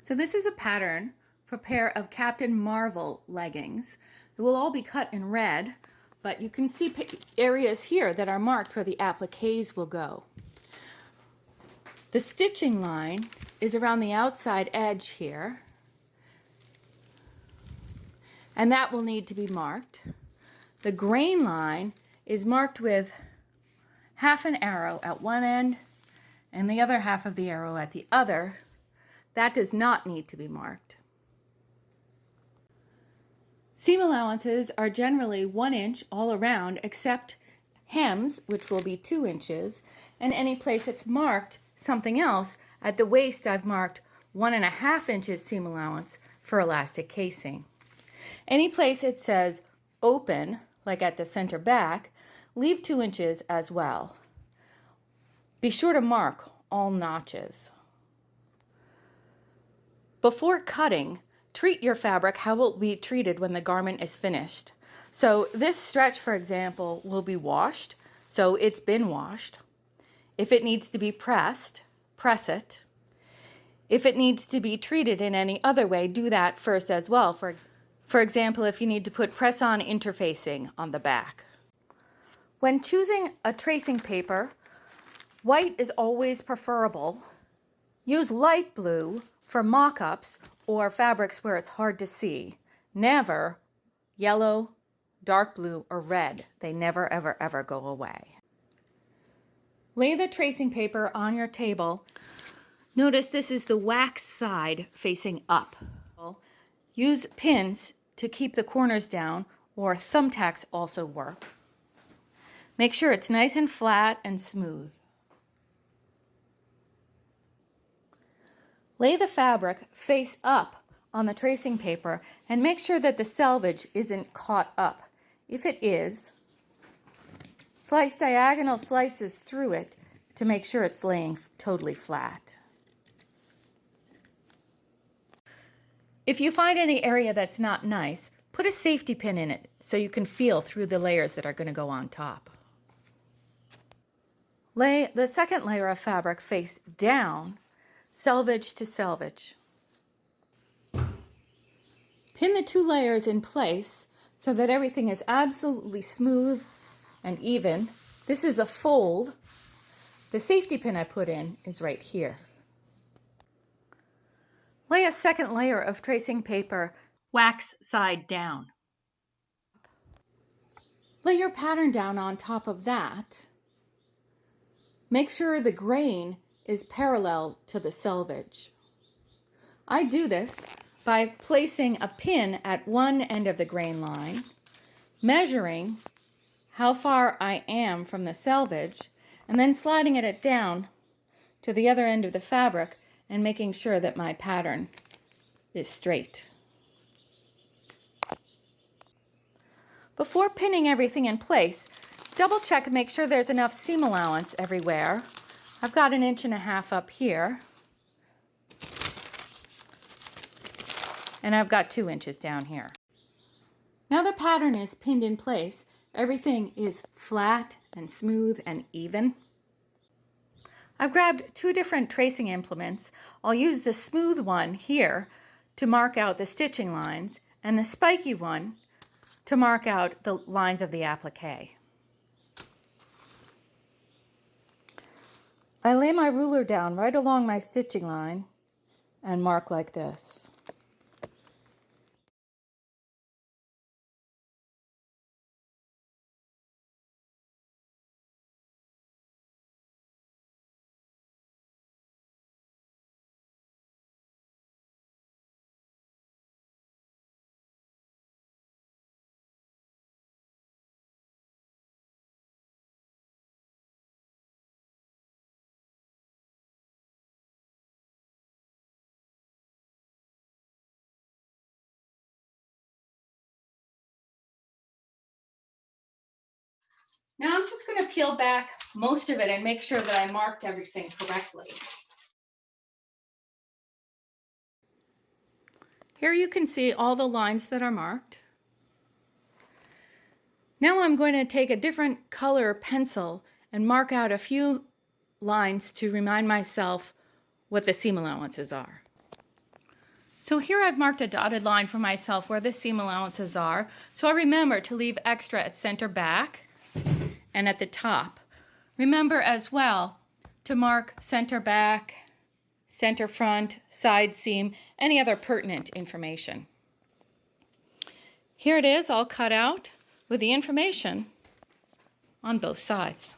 So this is a pattern for a pair of Captain Marvel leggings. They will all be cut in red, but you can see areas here that are marked where the appliques will go. The stitching line is around the outside edge here, and that will need to be marked. The grain line is marked with half an arrow at one end and the other half of the arrow at the other. That does not need to be marked. Seam allowances are generally 1 inch all around except hems, which will be 2 inches, and any place it's marked something else. At the waist I've marked 1.5 inches seam allowance for elastic casing. Any place it says open, like at the center back, leave 2 inches as well. Be sure to mark all notches. Before cutting, treat your fabric how it will be treated when the garment is finished. So this stretch, for example, will be washed, so it's been washed. If it needs to be pressed, press it. If it needs to be treated in any other way, do that first as well. For example, if you need to put press-on interfacing on the back. When choosing a tracing paper, white is always preferable. Use light blue for mock-ups or fabrics where it's hard to see. Never yellow, dark blue, or red. They never, ever, ever go away. Lay the tracing paper on your table. Notice this is the wax side facing up. Use pins to keep the corners down, or thumbtacks also work. Make sure it's nice and flat and smooth. Lay the fabric face up on the tracing paper and make sure that the selvage isn't caught up. If it is, slice diagonal slices through it to make sure it's laying totally flat. If you find any area that's not nice, put a safety pin in it so you can feel through the layers that are going to go on top. Lay the second layer of fabric face down, selvage to selvage. Pin the 2 layers in place so that everything is absolutely smooth and even. This is a fold. The safety pin I put in is right here. Lay a second layer of tracing paper, wax side down. Lay your pattern down on top of that. Make sure the grain is parallel to the selvage. I do this by placing a pin at one end of the grain line, measuring how far I am from the selvage, and then sliding it down to the other end of the fabric and making sure that my pattern is straight. Before pinning everything in place, double check and make sure there's enough seam allowance everywhere. I've got 1.5 inches up here, and I've got 2 inches down here. Now the pattern is pinned in place. Everything is flat and smooth and even. I've grabbed 2 different tracing implements. I'll use the smooth one here to mark out the stitching lines, and the spiky one to mark out the lines of the applique. I lay my ruler down right along my stitching line and mark like this. Now I'm just going to peel back most of it and make sure that I marked everything correctly. Here you can see all the lines that are marked. Now I'm going to take a different color pencil and mark out a few lines to remind myself what the seam allowances are. So here I've marked a dotted line for myself where the seam allowances are. So I remember to leave extra at center back and at the top. Remember as well to mark center back, center front, side seam, any other pertinent information. Here it is all cut out with the information on both sides.